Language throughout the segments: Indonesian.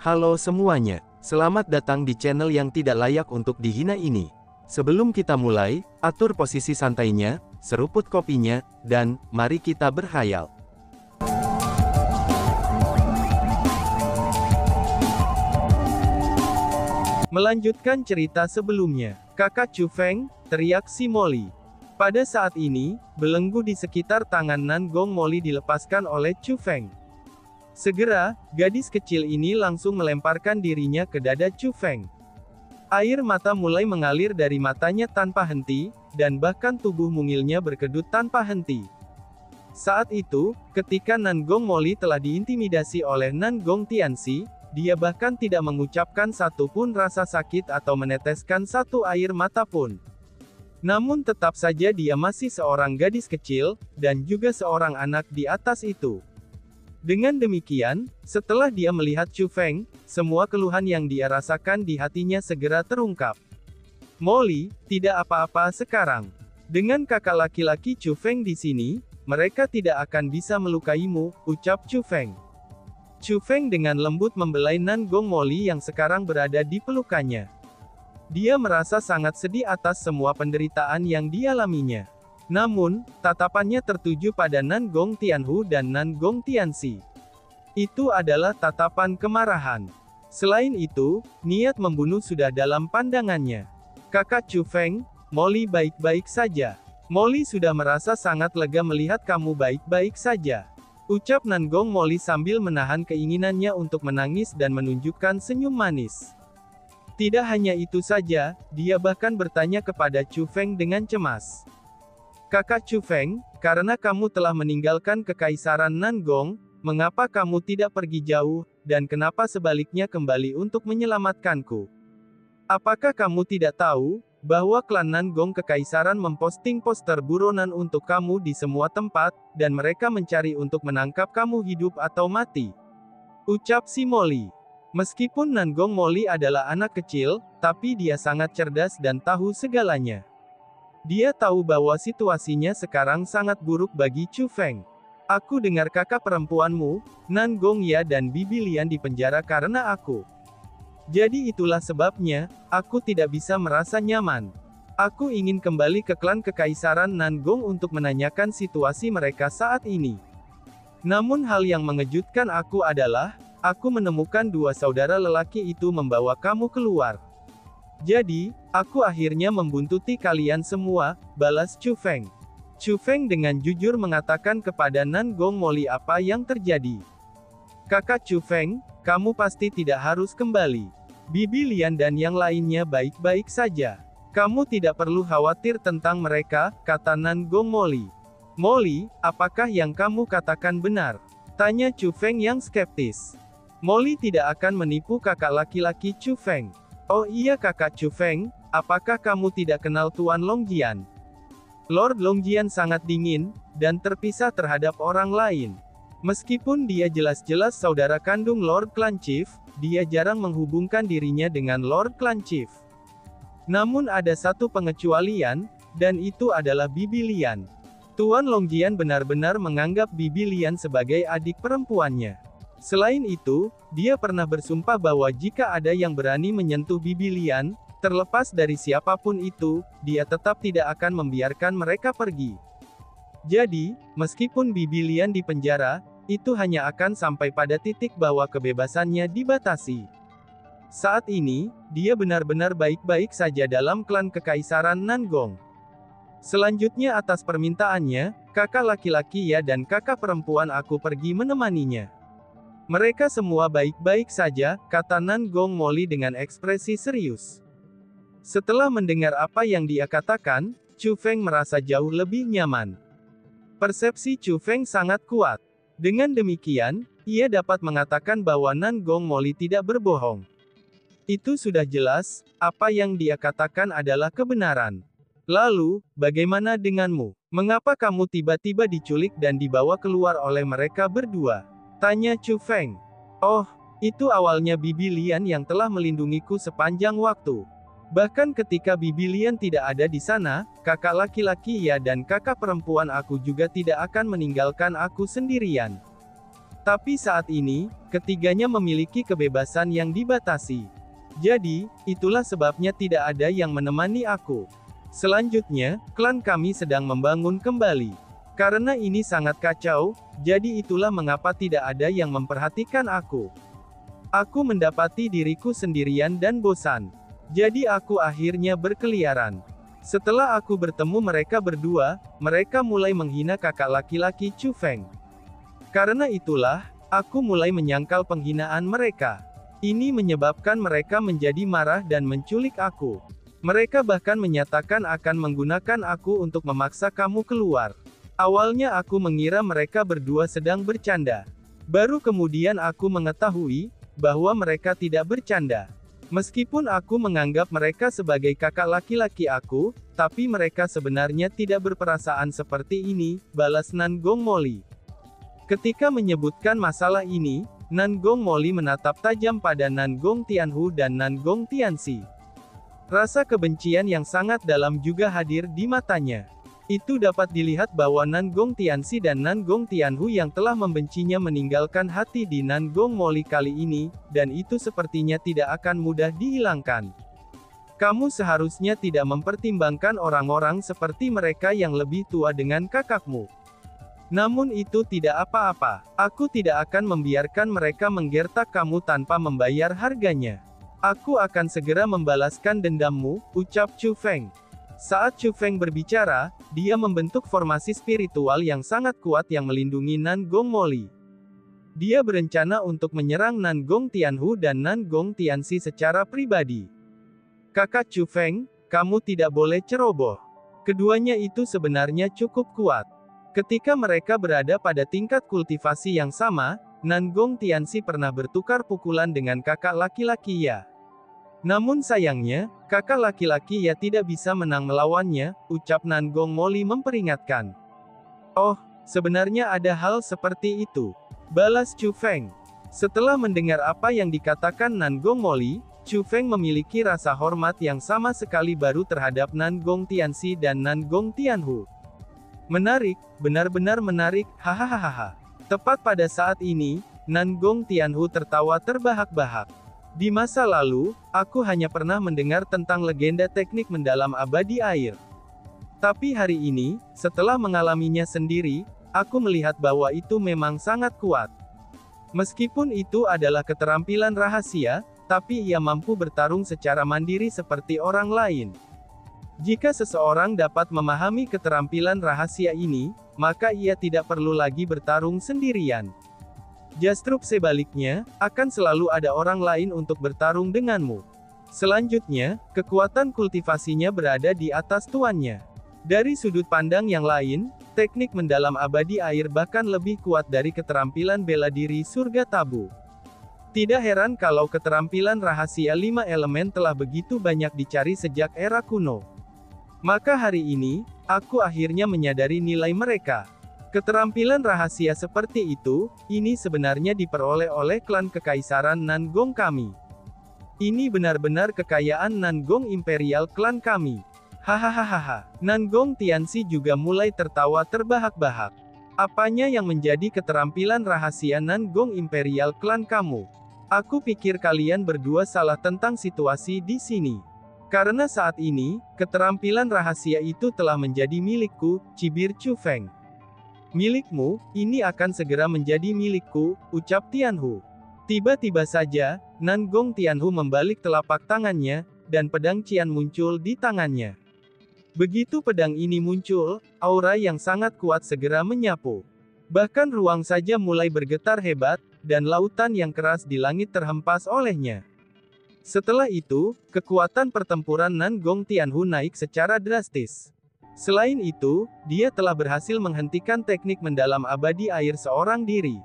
Halo semuanya, selamat datang di channel yang tidak layak untuk dihina ini. Sebelum kita mulai, atur posisi santainya, seruput kopinya, dan mari kita berkhayal. Melanjutkan cerita sebelumnya, kakak Chu Feng, teriak si Molly. Pada saat ini, belenggu di sekitar tangan Nan Gong Molly dilepaskan oleh Chu Feng. Segera, gadis kecil ini langsung melemparkan dirinya ke dada Chu Feng. Air mata mulai mengalir dari matanya tanpa henti, dan bahkan tubuh mungilnya berkedut tanpa henti. Saat itu, ketika Nan Gong Molly telah diintimidasi oleh Nan Gong Tianxi, dia bahkan tidak mengucapkan satu pun rasa sakit atau meneteskan satu air mata pun. Namun tetap saja dia masih seorang gadis kecil, dan juga seorang anak di atas itu. Dengan demikian, setelah dia melihat Chu Feng, semua keluhan yang dia rasakan di hatinya segera terungkap. Molly, tidak apa-apa sekarang. Dengan kakak laki-laki Chu Feng di sini, mereka tidak akan bisa melukaimu, ucap Chu Feng. Chu Feng dengan lembut membelai Nan Gong Molly yang sekarang berada di pelukannya. Dia merasa sangat sedih atas semua penderitaan yang dialaminya. Namun, tatapannya tertuju pada Nan Gong Tianhu dan Nan Gong Tianxi. Itu adalah tatapan kemarahan. Selain itu, niat membunuh sudah dalam pandangannya. Kakak Chu Feng, Molly baik-baik saja. Molly sudah merasa sangat lega melihat kamu baik-baik saja. Ucap Nan Gong Molly sambil menahan keinginannya untuk menangis dan menunjukkan senyum manis. Tidak hanya itu saja, dia bahkan bertanya kepada Chu Feng dengan cemas. Kakak Chu Feng, karena kamu telah meninggalkan kekaisaran Nan Gong, mengapa kamu tidak pergi jauh, dan kenapa sebaliknya kembali untuk menyelamatkanku? Apakah kamu tidak tahu, bahwa klan Nan Gong kekaisaran memposting poster buronan untuk kamu di semua tempat, dan mereka mencari untuk menangkap kamu hidup atau mati? Ucap si Molly. Meskipun Nan Gong Molly adalah anak kecil, tapi dia sangat cerdas dan tahu segalanya. Dia tahu bahwa situasinya sekarang sangat buruk bagi Chu Feng. Aku dengar kakak perempuanmu, Nan Gong Ya dan Bibi Lian dipenjara karena aku. Jadi itulah sebabnya, aku tidak bisa merasa nyaman. Aku ingin kembali ke klan kekaisaran Nan Gong untuk menanyakan situasi mereka saat ini. Namun hal yang mengejutkan aku adalah, aku menemukan dua saudara lelaki itu membawa kamu keluar. Jadi, aku akhirnya membuntuti kalian semua, balas Chu Feng. Chu Feng dengan jujur mengatakan kepada Nan Gong Molly apa yang terjadi. Kakak Chu Feng, kamu pasti tidak harus kembali. Bibi Lian dan yang lainnya baik-baik saja. Kamu tidak perlu khawatir tentang mereka, kata Nan Gong Molly. Molly, apakah yang kamu katakan benar? Tanya Chu Feng yang skeptis. Molly tidak akan menipu kakak laki-laki Chu Feng. Oh iya kakak Chu Feng, apakah kamu tidak kenal Tuan Longjian? Lord Longjian sangat dingin, dan terpisah terhadap orang lain. Meskipun dia jelas-jelas saudara kandung Lord Clan Chief, dia jarang menghubungkan dirinya dengan Lord Clan Chief. Namun ada satu pengecualian, dan itu adalah Bibi Lian. Tuan Longjian benar-benar menganggap Bibi Lian sebagai adik perempuannya. Selain itu, dia pernah bersumpah bahwa jika ada yang berani menyentuh Bibi Lian, terlepas dari siapapun itu, dia tetap tidak akan membiarkan mereka pergi. Jadi, meskipun Bibi Lian di penjara, itu hanya akan sampai pada titik bahwa kebebasannya dibatasi. Saat ini, dia benar-benar baik-baik saja dalam klan kekaisaran Nan Gong. Selanjutnya atas permintaannya, kakak laki-laki Ya dan kakak perempuan aku pergi menemaninya. Mereka semua baik-baik saja, kata Nan Gong Molly dengan ekspresi serius. Setelah mendengar apa yang dia katakan, Chu Feng merasa jauh lebih nyaman. Persepsi Chu Feng sangat kuat. Dengan demikian, ia dapat mengatakan bahwa Nan Gong Molly tidak berbohong. Itu sudah jelas, apa yang dia katakan adalah kebenaran. Lalu, bagaimana denganmu? Mengapa kamu tiba-tiba diculik dan dibawa keluar oleh mereka berdua? Tanya Chu Feng. Oh, itu awalnya Bibi Lian yang telah melindungiku sepanjang waktu. Bahkan ketika Bibi Lian tidak ada di sana, kakak laki-laki Ya dan kakak perempuan aku juga tidak akan meninggalkan aku sendirian. Tapi saat ini, ketiganya memiliki kebebasan yang dibatasi. Jadi, itulah sebabnya tidak ada yang menemani aku. Selanjutnya, klan kami sedang membangun kembali. Karena ini sangat kacau, jadi itulah mengapa tidak ada yang memperhatikan aku. Aku mendapati diriku sendirian dan bosan. Jadi aku akhirnya berkeliaran. Setelah aku bertemu mereka berdua, mereka mulai menghina kakak laki-laki Chu Feng. Karena itulah, aku mulai menyangkal penghinaan mereka. Ini menyebabkan mereka menjadi marah dan menculik aku. Mereka bahkan menyatakan akan menggunakan aku untuk memaksa kamu keluar. Awalnya aku mengira mereka berdua sedang bercanda. Baru kemudian aku mengetahui bahwa mereka tidak bercanda. Meskipun aku menganggap mereka sebagai kakak laki-laki aku, tapi mereka sebenarnya tidak berperasaan seperti ini, balas Nan Gong Moli. Ketika menyebutkan masalah ini, Nan Gong Moli menatap tajam pada Nan Gong Tianhu dan Nan Gong Tianxi. Rasa kebencian yang sangat dalam juga hadir di matanya. Itu dapat dilihat bahwa Nan Gong Tianxi dan Nan Gong Tianhu yang telah membencinya meninggalkan hati di Nan Gong Moli kali ini, dan itu sepertinya tidak akan mudah dihilangkan. Kamu seharusnya tidak mempertimbangkan orang-orang seperti mereka yang lebih tua dengan kakakmu. Namun itu tidak apa-apa. Aku tidak akan membiarkan mereka menggertak kamu tanpa membayar harganya. Aku akan segera membalaskan dendammu, ucap Chu Feng. Saat Chu Feng berbicara, dia membentuk formasi spiritual yang sangat kuat yang melindungi Nan Gong Moli. Dia berencana untuk menyerang Nan Gong Tianhu dan Nan Gong Tianxi secara pribadi. Kakak Chu Feng, kamu tidak boleh ceroboh. Keduanya itu sebenarnya cukup kuat. Ketika mereka berada pada tingkat kultivasi yang sama, Nan Gong Tianxi pernah bertukar pukulan dengan kakak laki-laki Ya. Namun sayangnya, kakak laki-laki Ya tidak bisa menang melawannya, ucap Nan Gong Moli memperingatkan. Oh, sebenarnya ada hal seperti itu, balas Chu Feng. Setelah mendengar apa yang dikatakan Nan Gong Moli, Chu Feng memiliki rasa hormat yang sama sekali baru terhadap Nan Gong Tianxi dan Nan Gong Tianhu. Menarik, benar-benar menarik, hahaha. Tepat pada saat ini, Nan Gong Tianhu tertawa terbahak-bahak. Di masa lalu, aku hanya pernah mendengar tentang legenda teknik mendalam abadi air. Tapi hari ini, setelah mengalaminya sendiri, aku melihat bahwa itu memang sangat kuat. Meskipun itu adalah keterampilan rahasia, tapi ia mampu bertarung secara mandiri seperti orang lain. Jika seseorang dapat memahami keterampilan rahasia ini, maka ia tidak perlu lagi bertarung sendirian. Justru sebaliknya, akan selalu ada orang lain untuk bertarung denganmu. Selanjutnya, kekuatan kultivasinya berada di atas tuannya. Dari sudut pandang yang lain, teknik mendalam abadi air bahkan lebih kuat dari keterampilan bela diri surga tabu. Tidak heran kalau keterampilan rahasia 5 elemen telah begitu banyak dicari sejak era kuno. Maka hari ini, aku akhirnya menyadari nilai mereka. Keterampilan rahasia seperti itu, ini sebenarnya diperoleh oleh klan kekaisaran Nan Gong kami. Ini benar-benar kekayaan Nan Gong Imperial klan kami. Hahaha. Nan Gong Tianxi juga mulai tertawa terbahak-bahak. Apanya yang menjadi keterampilan rahasia Nan Gong Imperial klan kamu? Aku pikir kalian berdua salah tentang situasi di sini. Karena saat ini, keterampilan rahasia itu telah menjadi milikku, cibir Chu Feng. Milikmu, ini akan segera menjadi milikku, ucap Tianhu. Tiba-tiba saja, Nan Gong Tianhu membalik telapak tangannya, dan pedang Qian muncul di tangannya. Begitu pedang ini muncul, aura yang sangat kuat segera menyapu. Bahkan ruang saja mulai bergetar hebat, dan lautan yang keras di langit terhempas olehnya. Setelah itu, kekuatan pertempuran Nan Gong Tianhu naik secara drastis. Selain itu, dia telah berhasil menghentikan teknik mendalam abadi air seorang diri.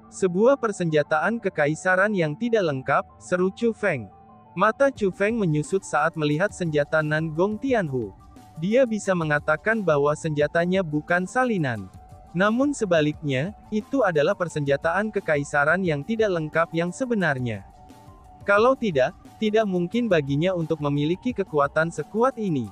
Sebuah persenjataan kekaisaran yang tidak lengkap, seru Chu Feng. Mata Chu Feng menyusut saat melihat senjata Nan Gong Tianhu. Dia bisa mengatakan bahwa senjatanya bukan salinan. Namun sebaliknya, itu adalah persenjataan kekaisaran yang tidak lengkap yang sebenarnya. Kalau tidak, tidak mungkin baginya untuk memiliki kekuatan sekuat ini.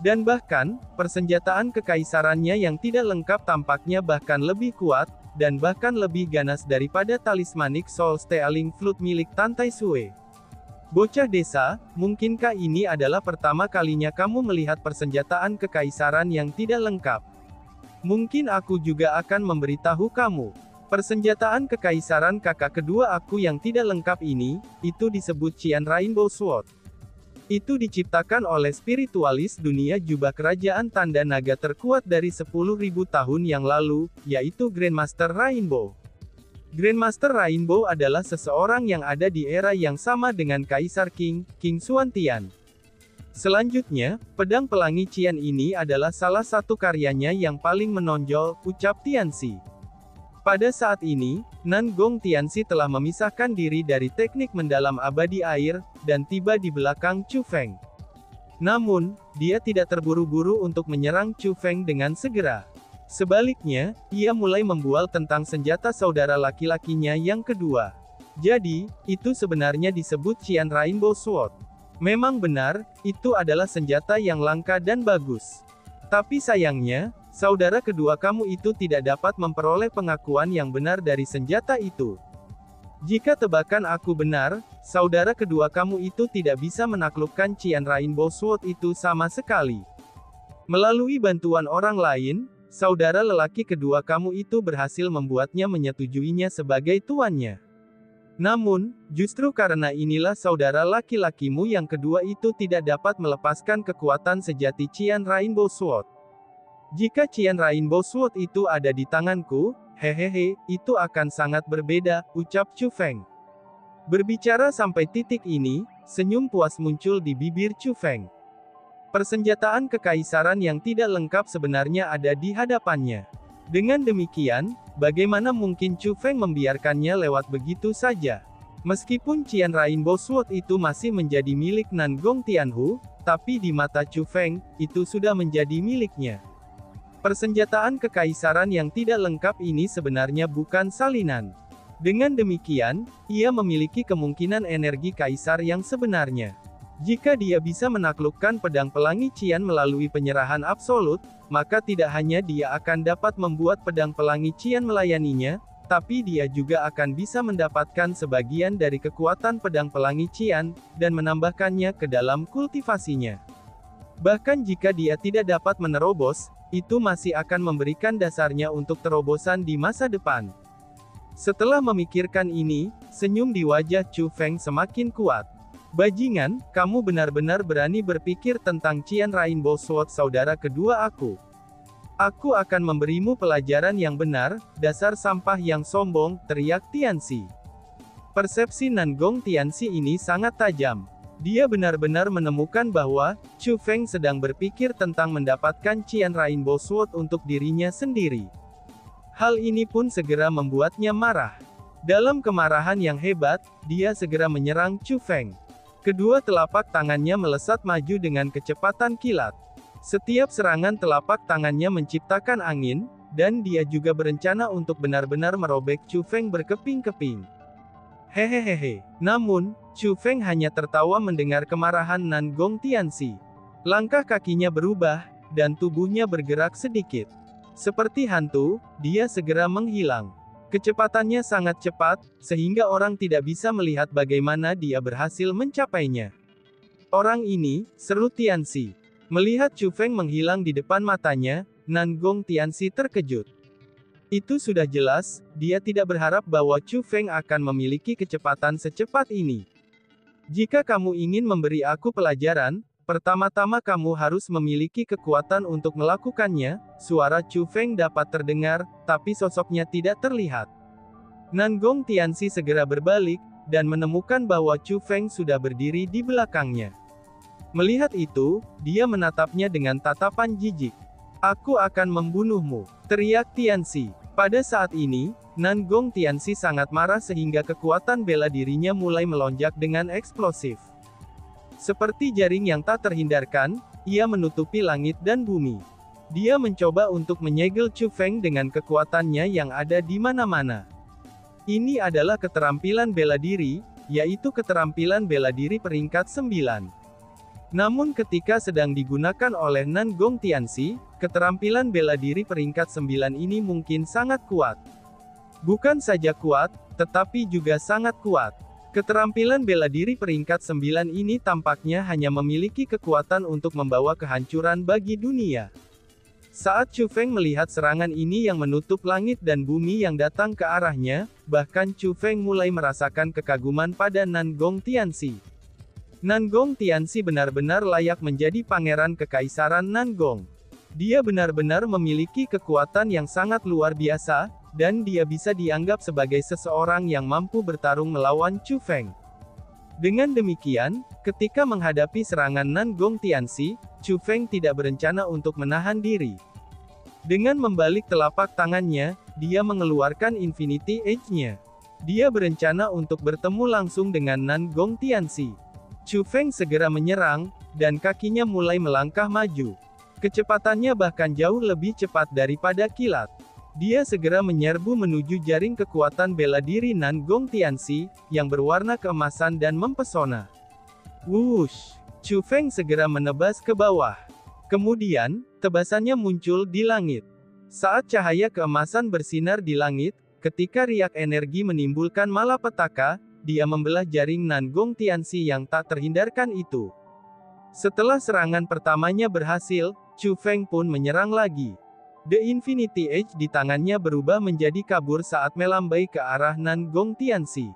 Dan bahkan, persenjataan kekaisarannya yang tidak lengkap tampaknya bahkan lebih kuat, dan bahkan lebih ganas daripada talismanik Soul Stealing Flute milik Tantai Sue. Bocah desa, mungkinkah ini adalah pertama kalinya kamu melihat persenjataan kekaisaran yang tidak lengkap? Mungkin aku juga akan memberitahu kamu. Persenjataan kekaisaran kakak kedua aku yang tidak lengkap ini, itu disebut Qian Rainbow Sword. Itu diciptakan oleh spiritualis dunia jubah kerajaan tanda naga terkuat dari 10.000 tahun yang lalu, yaitu Grandmaster Rainbow. Grandmaster Rainbow adalah seseorang yang ada di era yang sama dengan Kaisar King Xuantian. Selanjutnya, pedang pelangi Qian ini adalah salah satu karyanya yang paling menonjol, ucap Tianxi. Pada saat ini, Nan Gong Tianxi telah memisahkan diri dari teknik mendalam abadi air, dan tiba di belakang Chu Feng. Namun, dia tidak terburu-buru untuk menyerang Chu Feng dengan segera. Sebaliknya, ia mulai membual tentang senjata saudara laki-lakinya yang kedua. Jadi, itu sebenarnya disebut Qian Rainbow Sword. Memang benar, itu adalah senjata yang langka dan bagus. Tapi sayangnya, saudara kedua kamu itu tidak dapat memperoleh pengakuan yang benar dari senjata itu. Jika tebakan aku benar, saudara kedua kamu itu tidak bisa menaklukkan Qian Rainbow Sword itu sama sekali. Melalui bantuan orang lain, saudara lelaki kedua kamu itu berhasil membuatnya menyetujuinya sebagai tuannya. Namun, justru karena inilah saudara laki-lakimu yang kedua itu tidak dapat melepaskan kekuatan sejati Qian Rainbow Sword. Jika Qian Rainbow Sword itu ada di tanganku, hehehe, itu akan sangat berbeda, ucap Chu Feng. Berbicara sampai titik ini, senyum puas muncul di bibir Chu Feng. Persenjataan kekaisaran yang tidak lengkap sebenarnya ada di hadapannya. Dengan demikian, bagaimana mungkin Chu Feng membiarkannya lewat begitu saja? Meskipun Qian Rainbow Sword itu masih menjadi milik Nan Gong Tianhu, tapi di mata Chu Feng, itu sudah menjadi miliknya. Persenjataan kekaisaran yang tidak lengkap ini sebenarnya bukan salinan. Dengan demikian, ia memiliki kemungkinan energi kaisar yang sebenarnya. Jika dia bisa menaklukkan pedang pelangi Qian melalui penyerahan absolut, maka tidak hanya dia akan dapat membuat pedang pelangi Qian melayaninya, tapi dia juga akan bisa mendapatkan sebagian dari kekuatan pedang pelangi Qian, dan menambahkannya ke dalam kultivasinya. Bahkan jika dia tidak dapat menerobos, itu masih akan memberikan dasarnya untuk terobosan di masa depan. Setelah memikirkan ini, senyum di wajah Chu Feng semakin kuat. Bajingan, kamu benar-benar berani berpikir tentang Qian Rainbow Sword saudara kedua aku. Aku akan memberimu pelajaran yang benar, dasar sampah yang sombong, teriak Tianxi. Persepsi Nan Gong Tianxi ini sangat tajam. Dia benar-benar menemukan bahwa Chu Feng sedang berpikir tentang mendapatkan Qian Rainbow Sword untuk dirinya sendiri. Hal ini pun segera membuatnya marah. Dalam kemarahan yang hebat, dia segera menyerang Chu Feng. Kedua telapak tangannya melesat maju dengan kecepatan kilat. Setiap serangan telapak tangannya menciptakan angin, dan dia juga berencana untuk benar-benar merobek Chu Feng berkeping-keping. Hehehehe. Namun, Chu Feng hanya tertawa mendengar kemarahan Nan Gong Tianxi. Langkah kakinya berubah, dan tubuhnya bergerak sedikit. Seperti hantu, dia segera menghilang. Kecepatannya sangat cepat, sehingga orang tidak bisa melihat bagaimana dia berhasil mencapainya. Orang ini, seru Tianxi. Melihat Chu Feng menghilang di depan matanya, Nan Gong Tianxi terkejut. Itu sudah jelas, dia tidak berharap bahwa Chu Feng akan memiliki kecepatan secepat ini. Jika kamu ingin memberi aku pelajaran, pertama-tama kamu harus memiliki kekuatan untuk melakukannya. Suara Chu Feng dapat terdengar, tapi sosoknya tidak terlihat. Nan Gong Tianxi segera berbalik, dan menemukan bahwa Chu Feng sudah berdiri di belakangnya. Melihat itu, dia menatapnya dengan tatapan jijik. Aku akan membunuhmu, teriak Tianxi. Pada saat ini, Nan Gong Tianxi sangat marah sehingga kekuatan bela dirinya mulai melonjak dengan eksplosif. Seperti jaring yang tak terhindarkan, ia menutupi langit dan bumi. Dia mencoba untuk menyegel Chu Feng dengan kekuatannya yang ada di mana-mana. Ini adalah keterampilan bela diri, yaitu keterampilan bela diri peringkat 9. Namun ketika sedang digunakan oleh Nan Gong Tianxi, keterampilan bela diri peringkat 9 ini mungkin sangat kuat. Bukan saja kuat, tetapi juga sangat kuat. Keterampilan bela diri peringkat 9 ini tampaknya hanya memiliki kekuatan untuk membawa kehancuran bagi dunia. Saat Chu Feng melihat serangan ini yang menutup langit dan bumi yang datang ke arahnya, bahkan Chu Feng mulai merasakan kekaguman pada Nan Gong Tianxi. Nan Gong Tianxi benar-benar layak menjadi pangeran kekaisaran Nan Gong. Dia benar-benar memiliki kekuatan yang sangat luar biasa, dan dia bisa dianggap sebagai seseorang yang mampu bertarung melawan Chu Feng. Dengan demikian, ketika menghadapi serangan Nan Gong Tianxi, Chu Feng tidak berencana untuk menahan diri. Dengan membalik telapak tangannya, dia mengeluarkan Infinity Edge-nya. Dia berencana untuk bertemu langsung dengan Nan Gong Tianxi. Chu Feng segera menyerang, dan kakinya mulai melangkah maju. Kecepatannya bahkan jauh lebih cepat daripada kilat. Dia segera menyerbu menuju jaring kekuatan bela diri Nan Gong Tianxi, yang berwarna keemasan dan mempesona. Wush! Chu Feng segera menebas ke bawah. Kemudian, tebasannya muncul di langit. Saat cahaya keemasan bersinar di langit, ketika riak energi menimbulkan malapetaka, dia membelah jaring Nan Gong Tianxi yang tak terhindarkan itu. Setelah serangan pertamanya berhasil, Chu Feng pun menyerang lagi. The Infinity Edge di tangannya berubah menjadi kabur saat melambai ke arah Nan Gong Tianxi.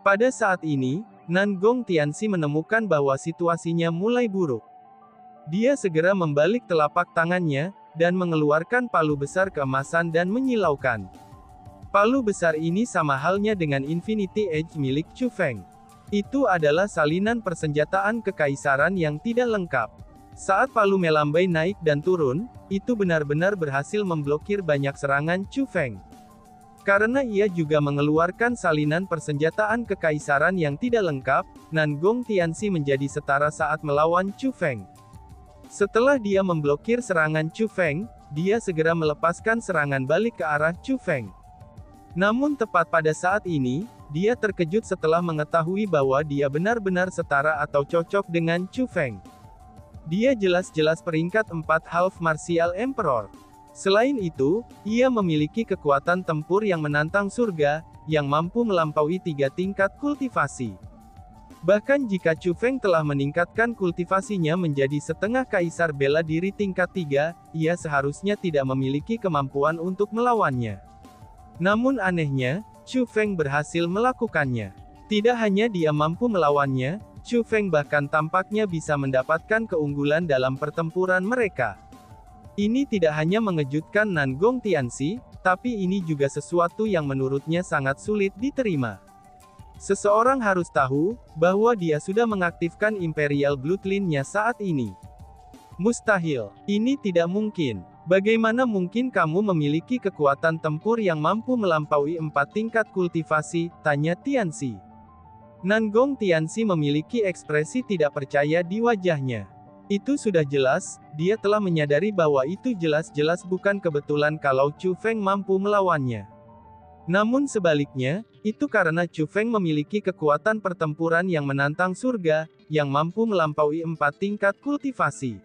Pada saat ini, Nan Gong Tianxi menemukan bahwa situasinya mulai buruk. Dia segera membalik telapak tangannya, dan mengeluarkan palu besar keemasan dan menyilaukan. Palu besar ini sama halnya dengan Infinity Edge milik Chu Feng. Itu adalah salinan persenjataan kekaisaran yang tidak lengkap. Saat palu melambai naik dan turun, itu benar-benar berhasil memblokir banyak serangan Chu Feng. Karena ia juga mengeluarkan salinan persenjataan kekaisaran yang tidak lengkap, Nan Gong Tianxi menjadi setara saat melawan Chu Feng. Setelah dia memblokir serangan Chu Feng, dia segera melepaskan serangan balik ke arah Chu Feng. Namun tepat pada saat ini, dia terkejut setelah mengetahui bahwa dia benar-benar setara atau cocok dengan Chu Feng. Dia jelas-jelas peringkat 4 Half Martial Emperor. Selain itu, ia memiliki kekuatan tempur yang menantang surga, yang mampu melampaui 3 tingkat kultivasi. Bahkan jika Chu Feng telah meningkatkan kultivasinya menjadi setengah kaisar bela diri tingkat 3, ia seharusnya tidak memiliki kemampuan untuk melawannya. Namun anehnya, Chu Feng berhasil melakukannya. Tidak hanya dia mampu melawannya, Chu Feng bahkan tampaknya bisa mendapatkan keunggulan dalam pertempuran mereka. Ini tidak hanya mengejutkan Nan Gong Tianxi, tapi ini juga sesuatu yang menurutnya sangat sulit diterima. Seseorang harus tahu, bahwa dia sudah mengaktifkan Imperial Bloodline-nya saat ini. Mustahil. Ini tidak mungkin. Bagaimana mungkin kamu memiliki kekuatan tempur yang mampu melampaui 4 tingkat kultivasi, tanya Tianxi. Nan Gong Tianxi memiliki ekspresi tidak percaya di wajahnya. Itu sudah jelas, dia telah menyadari bahwa itu jelas-jelas bukan kebetulan kalau Chu Feng mampu melawannya. Namun sebaliknya, itu karena Chu Feng memiliki kekuatan pertempuran yang menantang surga, yang mampu melampaui 4 tingkat kultivasi.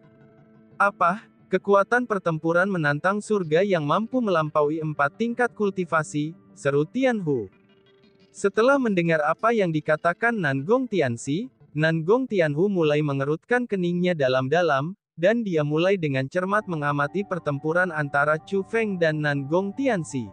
Apa? Kekuatan pertempuran menantang surga yang mampu melampaui 4 tingkat kultivasi, seru Tianhu. Setelah mendengar apa yang dikatakan Nan Gong Tianxi, Nan Gong Tianhu mulai mengerutkan keningnya dalam-dalam, dan dia mulai dengan cermat mengamati pertempuran antara Chu Feng dan Nan Gong Tianxi.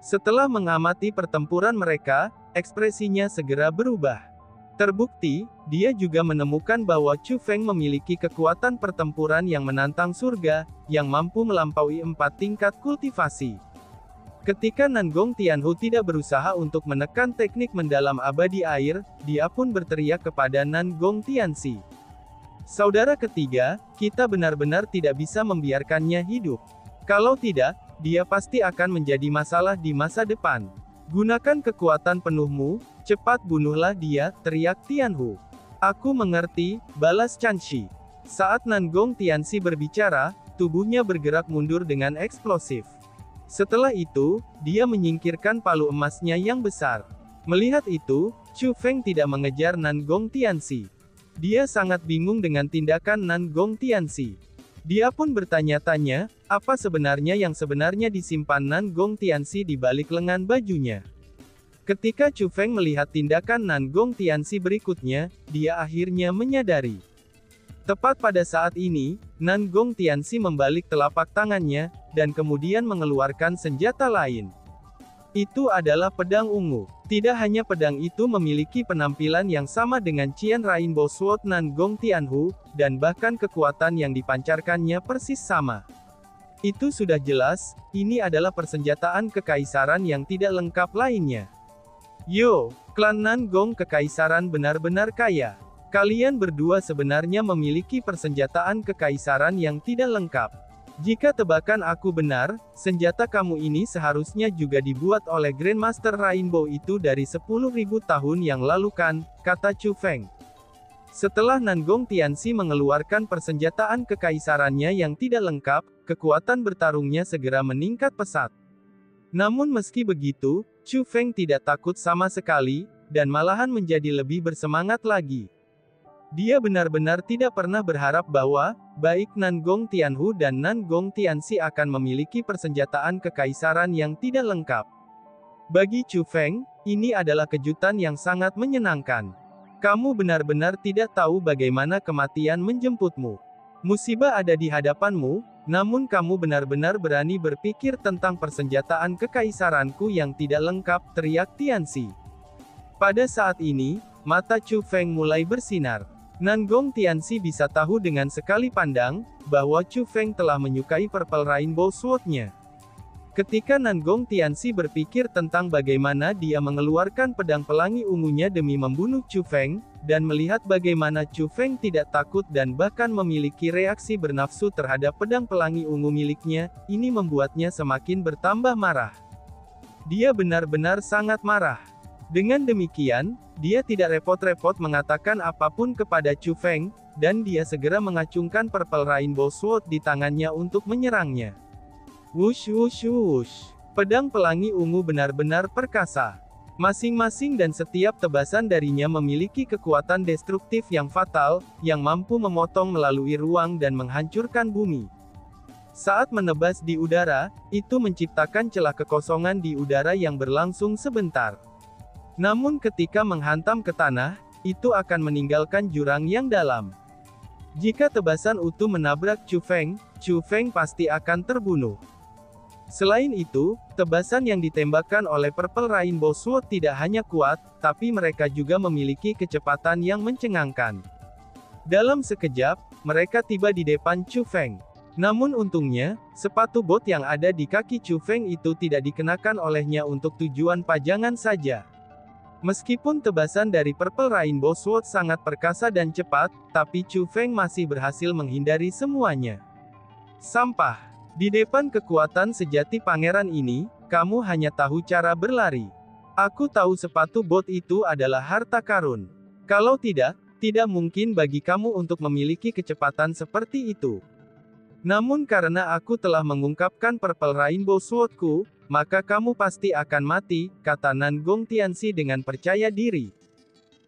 Setelah mengamati pertempuran mereka, ekspresinya segera berubah. Terbukti, dia juga menemukan bahwa Chu Feng memiliki kekuatan pertempuran yang menantang surga, yang mampu melampaui 4 tingkat kultivasi. Ketika Nan Gong Tianhu tidak berusaha untuk menekan teknik mendalam abadi air, dia pun berteriak kepada Nan Gong Tianxi. Saudara ketiga, kita benar-benar tidak bisa membiarkannya hidup. Kalau tidak, dia pasti akan menjadi masalah di masa depan. Gunakan kekuatan penuhmu, cepat bunuhlah dia, teriak Tianhu. Aku mengerti, balas Chanxi. Saat Nan Gong Tianxi berbicara, tubuhnya bergerak mundur dengan eksplosif. Setelah itu, dia menyingkirkan palu emasnya yang besar. Melihat itu, Chu Feng tidak mengejar Nan Gong Tianxi. Dia sangat bingung dengan tindakan Nan Gong Tianxi. Dia pun bertanya-tanya, apa sebenarnya yang sebenarnya disimpan Nan Gong Tianxi di balik lengan bajunya. Ketika Chu Feng melihat tindakan Nan Gong Tianxi berikutnya, dia akhirnya menyadari. Tepat pada saat ini, Nan Gong Tianxi membalik telapak tangannya, dan kemudian mengeluarkan senjata lain. Itu adalah pedang ungu. Tidak hanya pedang itu memiliki penampilan yang sama dengan Qian Rainbow Sword Nan Gong Tianhu, dan bahkan kekuatan yang dipancarkannya persis sama. Itu sudah jelas, ini adalah persenjataan kekaisaran yang tidak lengkap lainnya. Yo, klan Nan Gong kekaisaran benar-benar kaya. Kalian berdua sebenarnya memiliki persenjataan kekaisaran yang tidak lengkap. Jika tebakan aku benar, senjata kamu ini seharusnya juga dibuat oleh Grandmaster Rainbow itu dari 10.000 tahun yang lalu kan, kata Chu Feng. Setelah Nan Gong Tianxi mengeluarkan persenjataan kekaisarannya yang tidak lengkap, kekuatan bertarungnya segera meningkat pesat. Namun meski begitu, Chu Feng tidak takut sama sekali, dan malahan menjadi lebih bersemangat lagi. Dia benar-benar tidak pernah berharap bahwa, baik Nan Gong Tianhu dan Nan Gong Tianxi akan memiliki persenjataan kekaisaran yang tidak lengkap. Bagi Chu Feng, ini adalah kejutan yang sangat menyenangkan. Kamu benar-benar tidak tahu bagaimana kematian menjemputmu. Musibah ada di hadapanmu, namun kamu benar-benar berani berpikir tentang persenjataan kekaisaranku yang tidak lengkap, teriak Tianxi. Pada saat ini, mata Chu Feng mulai bersinar. Nan Gong Tianxi bisa tahu dengan sekali pandang, bahwa Chu Feng telah menyukai Purple Rainbow Sword-nya. Ketika Nan Gong Tianxi berpikir tentang bagaimana dia mengeluarkan pedang pelangi ungunya demi membunuh Chu Feng, dan melihat bagaimana Chu Feng tidak takut dan bahkan memiliki reaksi bernafsu terhadap pedang pelangi ungu miliknya, ini membuatnya semakin bertambah marah. Dia benar-benar sangat marah. Dengan demikian, dia tidak repot-repot mengatakan apapun kepada Chu Feng, dan dia segera mengacungkan Purple Rainbow Sword di tangannya untuk menyerangnya. Wush wush wush. Pedang pelangi ungu benar-benar perkasa. Masing-masing dan setiap tebasan darinya memiliki kekuatan destruktif yang fatal, yang mampu memotong melalui ruang dan menghancurkan bumi. Saat menebas di udara, itu menciptakan celah kekosongan di udara yang berlangsung sebentar. Namun ketika menghantam ke tanah, itu akan meninggalkan jurang yang dalam. Jika tebasan utuh menabrak Chu Feng pasti akan terbunuh. Selain itu, tebasan yang ditembakkan oleh Purple Rainbow Sword tidak hanya kuat, tapi mereka juga memiliki kecepatan yang mencengangkan. Dalam sekejap, mereka tiba di depan Chu Feng. Namun untungnya, sepatu bot yang ada di kaki Chu Feng itu tidak dikenakan olehnya untuk tujuan pajangan saja. Meskipun tebasan dari Purple Rainbow Sword sangat perkasa dan cepat, tapi Chu Feng masih berhasil menghindari semuanya. Sampah. Di depan kekuatan sejati pangeran ini, kamu hanya tahu cara berlari. Aku tahu sepatu bot itu adalah harta karun. Kalau tidak, tidak mungkin bagi kamu untuk memiliki kecepatan seperti itu. Namun karena aku telah mengungkapkan Purple Rainbow Sword-ku, maka kamu pasti akan mati, kata Nan Gong Tianxi dengan percaya diri.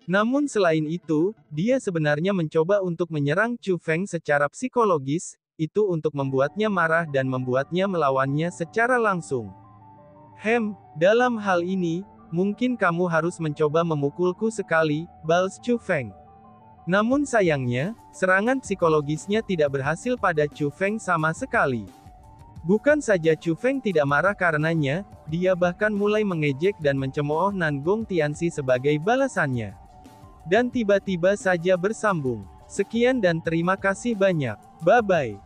Namun selain itu, dia sebenarnya mencoba untuk menyerang Chu Feng secara psikologis, itu untuk membuatnya marah dan membuatnya melawannya secara langsung. Dalam hal ini, mungkin kamu harus mencoba memukulku sekali, balas Chu Feng. Namun sayangnya, serangan psikologisnya tidak berhasil pada Chu Feng sama sekali. Bukan saja Chu Feng tidak marah karenanya, dia bahkan mulai mengejek dan mencemooh Nan Gong Tianxi sebagai balasannya. Dan tiba-tiba saja bersambung. Sekian dan terima kasih banyak. Bye-bye.